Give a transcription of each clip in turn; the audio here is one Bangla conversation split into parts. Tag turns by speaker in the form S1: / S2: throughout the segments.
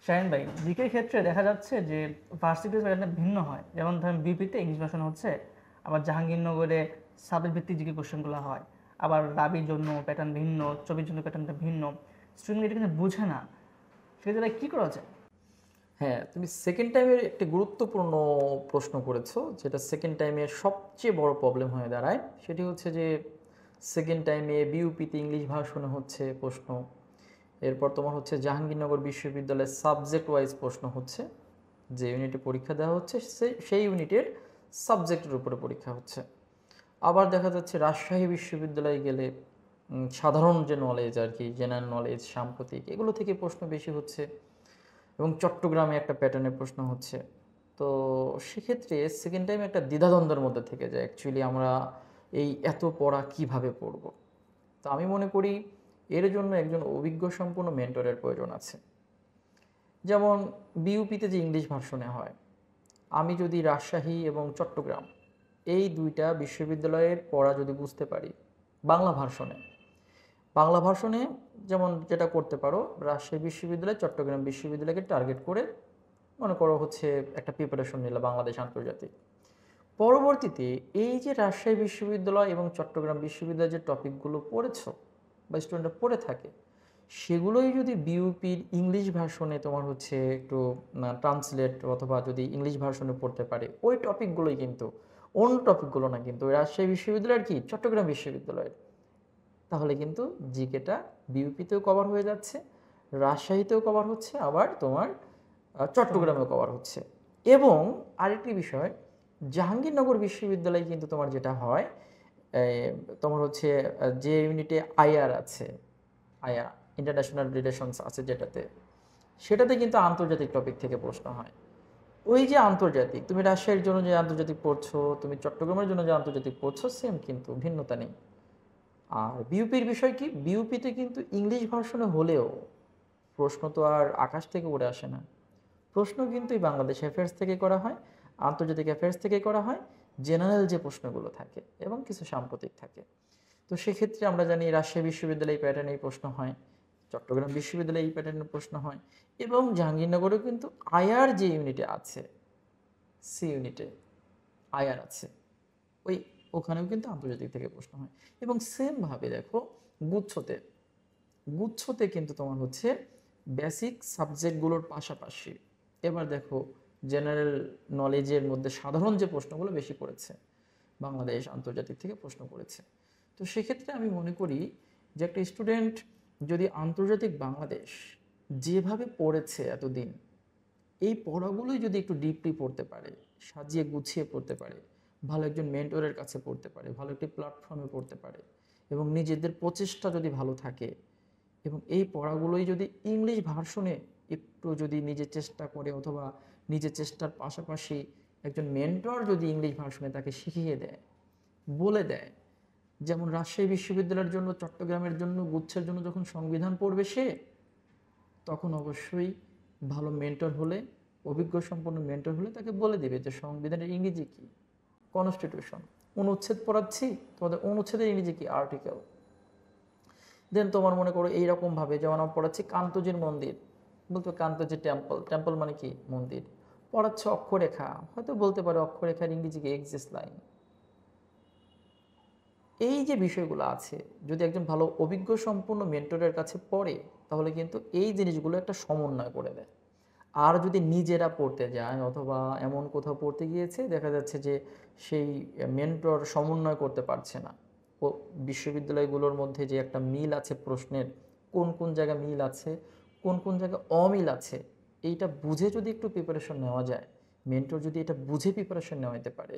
S1: শাহিন ভাই, জিকের ক্ষেত্রে দেখা যাচ্ছে যে ভার্সিটির প্যাটার্নটা ভিন্ন হয়। যেমন ধরেন বিপিতে ইংলিশ ভার্সন হচ্ছে, আবার জাহাঙ্গীরনগরে সাবজেক্ট ভিত্তিক জিকে কোশ্চেনগুলো হয়, আবার রাবির জন্য প্যাটার্ন ভিন্ন, চবির জন্য প্যাটার্নটা ভিন্ন। স্টুডেন্ট এটা কিন্তু বোঝে না, সেক্ষেত্রে কী করা যায়?
S2: হ্যাঁ, তুমি সেকেন্ড টাইমের একটি গুরুত্বপূর্ণ প্রশ্ন করেছো, যেটা সেকেন্ড টাইমের সবচেয়ে বড় প্রবলেম হয়ে দাঁড়ায়। সেটি হচ্ছে যে সেকেন্ড টাইমে বিইউপিতে ইংলিশ ভার্সনে হচ্ছে প্রশ্ন। এরপর তোমার হচ্ছে জাহাঙ্গীরনগর বিশ্ববিদ্যালয়ের সাবজেক্ট ওয়াইজ প্রশ্ন হচ্ছে, যে ইউনিটে পরীক্ষা দেওয়া হচ্ছে সেই ইউনিটের সাবজেক্টের উপরে পরীক্ষা হচ্ছে। আবার দেখা যাচ্ছে রাজশাহী বিশ্ববিদ্যালয়ে গেলে সাধারণ যে নলেজ আর কি, জেনারেল নলেজ, সাম্প্রতিক, এগুলো থেকে প্রশ্ন বেশি হচ্ছে। এবং চট্টগ্রামে একটা প্যাটার্নের প্রশ্ন হচ্ছে। তো সেক্ষেত্রে সেকেন্ড টাইম একটা দ্বিধাদ্বন্দ্বের মধ্যে থেকে যায়, অ্যাকচুয়ালি আমরা এই এত পড়া কিভাবে পড়ব। তো আমি মনে করি এর জন্য একজন অভিজ্ঞ সম্পন্ন মেন্টরের প্রয়োজন আছে। যেমন বিইউপিতে যে ইংলিশ ভার্সনে হয়, আমি যদি রাজশাহী এবং চট্টগ্রাম এই দুইটা বিশ্ববিদ্যালয়ের পড়া যদি বুঝতে পারি বাংলা ভার্সনে যেমন যেটা করতে পারো, রাজশাহী বিশ্ববিদ্যালয় চট্টগ্রাম বিশ্ববিদ্যালয়কে টার্গেট করে মনে করো হচ্ছে একটা প্রিপারেশন নিলে বাংলাদেশ আন্তর্জাতিক। পরবর্তীতে এই যে রাজশাহী বিশ্ববিদ্যালয় এবং চট্টগ্রাম বিশ্ববিদ্যালয়ের যে টপিকগুলো পড়েছো বা স্টুডেন্টরা পড়ে থাকে, সেগুলোই যদি বিইউপির ইংলিশ ভার্সনে তোমার হচ্ছে একটু ট্রান্সলেট অথবা যদি ইংলিশ ভার্সনে পড়তে পারে, ওই টপিকগুলোই কিন্তু, অন্য টপিকগুলো না, কিন্তু ওই রাজশাহী বিশ্ববিদ্যালয়ের কি চট্টগ্রাম বিশ্ববিদ্যালয়ের, তাহলে কিন্তু জিকেটা বিইউপিতেও কভার হয়ে যাচ্ছে, রাজশাহীতেও কভার হচ্ছে, আবার তোমার চট্টগ্রামেও কভার হচ্ছে। এবং আরেকটি বিষয়, জাহাঙ্গীরনগর বিশ্ববিদ্যালয়ে কিন্তু তোমার যেটা হয়, তোমার হচ্ছে যে ইউনিটে আইআর আছে, আইআর ইন্টারন্যাশনাল রিলেশনস আছে যেটাতে, সেটাতে কিন্তু আন্তর্জাতিক টপিক থেকে প্রশ্ন হয়। ওই যে আন্তর্জাতিক, তুমি রাজশাহীর জন্য যে আন্তর্জাতিক পড়ছো, তুমি চট্টগ্রামের জন্য যে আন্তর্জাতিক পড়ছো, সেম, কিন্তু ভিন্নতা নেই। আর বিউপির বিষয় কি, বিউপিতে কিন্তু ইংলিশ ভার্সনে হলেও প্রশ্ন তো আর আকাশ থেকে উড়ে আসে না। প্রশ্ন কিন্তু এই বাংলাদেশ অ্যাফেয়ার্স থেকে করা হয়, আন্তর্জাতিক অ্যাফেয়ার্স থেকে করা হয়, জেনারেল যে প্রশ্নগুলো থাকে এবং কিছু সাম্প্রতিক থাকে। তো সেক্ষেত্রে আমরা জানি রাজশাহী বিশ্ববিদ্যালয়ে এই প্যাটার্নে এই প্রশ্ন হয়, চট্টগ্রাম বিশ্ববিদ্যালয়ে এই প্যাটার্নের প্রশ্ন হয়, এবং জাহাঙ্গীরনগরেও কিন্তু আয়ার যে ইউনিটে আছে, সি ইউনিটে আয়ার আছে, ওই ওখানেও কিন্তু আন্তর্জাতিক থেকে প্রশ্ন হয়। এবং সেমভাবে দেখো গুচ্ছতে, গুচ্ছতে কিন্তু তোমার হচ্ছে বেসিক সাবজেক্টগুলোর পাশাপাশি, এবার দেখো জেনারেল নলেজের মধ্যে সাধারণ যে প্রশ্নগুলো বেশি পড়েছে, বাংলাদেশ আন্তর্জাতিক থেকে প্রশ্ন করেছে। তো সেক্ষেত্রে আমি মনে করি যে একটা স্টুডেন্ট যদি আন্তর্জাতিক বাংলাদেশ যেভাবে পড়েছে এতদিন, এই পড়াগুলোই যদি একটু ডিপলি পড়তে পারে, সাজিয়ে গুছিয়ে পড়তে পারে, ভালো একজন মেন্টরের কাছে পড়তে পারে, ভালো একটি প্ল্যাটফর্মে পড়তে পারে, এবং নিজেদের প্রচেষ্টা যদি ভালো থাকে, এবং এই পড়াগুলোই যদি ইংলিশ ভার্সনে একটু যদি নিজে চেষ্টা করে, অথবা নিজের চেষ্টার পাশাপাশি একজন মেন্টর যদি ইংলিশ ভার্সনে তাকে শিখিয়ে দেয়, বলে দেয়, যেমন রাজশাহী বিশ্ববিদ্যালয়ের জন্য, চট্টগ্রামের জন্য, গুচ্ছের জন্য যখন সংবিধান পড়বে সে, তখন অবশ্যই ভালো মেন্টর হলে, অভিজ্ঞ সম্পন্ন মেন্টর হলে তাকে বলে দিবে যে সংবিধানের ইংরেজি কি, কনস্টিটিউশন, অনুচ্ছেদ পড়াচ্ছি, তোমাদের অনুচ্ছেদের ইংরেজি কি, আর্টিকেল। দেন তোমার মনে করো এইরকমভাবে, যেমন আমরা পড়াচ্ছি কান্তজির মন্দির, বলতো কান্তজি টেম্পল, টেম্পল মানে কি, মন্দির। পড়াচ্ছে অক্ষরেখা, হয়তো বলতে পারে অক্ষরেখার ইংরেজি কি, এক্সিস লাইন। এই যে বিষয়গুলো আছে, যদি একজন ভালো অভিজ্ঞ সম্পন্ন মেন্টরের কাছে পড়ে, তাহলে কিন্তু এই জিনিসগুলো একটা সমন্বয় করে দেয়। আর যদি নিজেরা পড়তে যায়, অথবা এমন কোথাও পড়তে গিয়েছে দেখা যাচ্ছে যে সেই মেন্টর সমন্বয় করতে পারছে না, ও বিশ্ববিদ্যালয়গুলোর মধ্যে যে একটা মিল আছে প্রশ্নের, কোন কোন জায়গায় মিল আছে, কোন কোন জায়গায় অমিল আছে, এইটা বুঝে যদি একটু প্রিপারেশন নেওয়া যায়, মেন্টর যদি এটা বুঝে প্রিপারেশন নেওয়া যেতে পারে,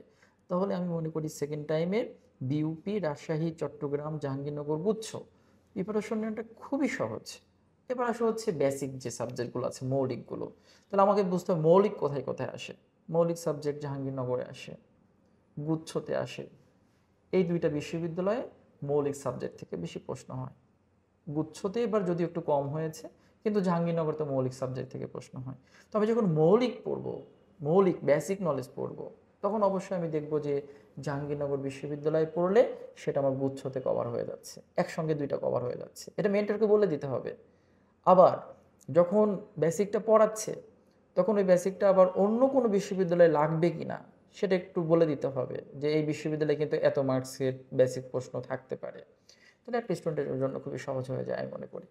S2: তাহলে আমি মনে করি সেকেন্ড টাইমের বিউপি, রাজশাহী, চট্টগ্রাম, জাহাঙ্গীরনগর গুচ্ছ প্রিপারেশন নেওয়াটা খুবই সহজ। এবার আসা হচ্ছে বেসিক যে সাবজেক্টগুলো আছে, মৌলিকগুলো। তাহলে আমাকে বুঝতে হবে মৌলিক কোথায় কোথায় আসে। মৌলিক সাবজেক্ট জাহাঙ্গীরনগরে আসে, গুচ্ছতে আসে। এই দুইটা বিশ্ববিদ্যালয়ে মৌলিক সাবজেক্ট থেকে বেশি প্রশ্ন হয়। গুচ্ছতে এবার যদি একটু কম হয়েছে, কিন্তু জাহাঙ্গীরনগর তো মৌলিক সাবজেক্ট থেকে প্রশ্ন হয়। তবে যখন মৌলিক পড়ব, মৌলিক বেসিক নলেজ পড়ব, তখন অবশ্যই আমি দেখব যে জাহাঙ্গীরনগর বিশ্ববিদ্যালয়ে পড়লে সেটা আমার গুচ্ছতে কভার হয়ে যাচ্ছে, একসঙ্গে দুইটা কভার হয়ে যাচ্ছে, এটা মেন্টরকে বলে দিতে হবে। আবার যখন বেসিকটা পড়াচ্ছে তখন ওই বেসিকটা আবার অন্য কোনো বিশ্ববিদ্যালয়ে লাগবে কি না সেটা একটু বলে দিতে হবে, যে এই বিশ্ববিদ্যালয়ে কিন্তু এত মার্কসের বেসিক প্রশ্ন থাকতে পারে। তাহলে একটা স্টুডেন্টের জন্য খুবই সহজ হয়ে যায় আমি মনে করি।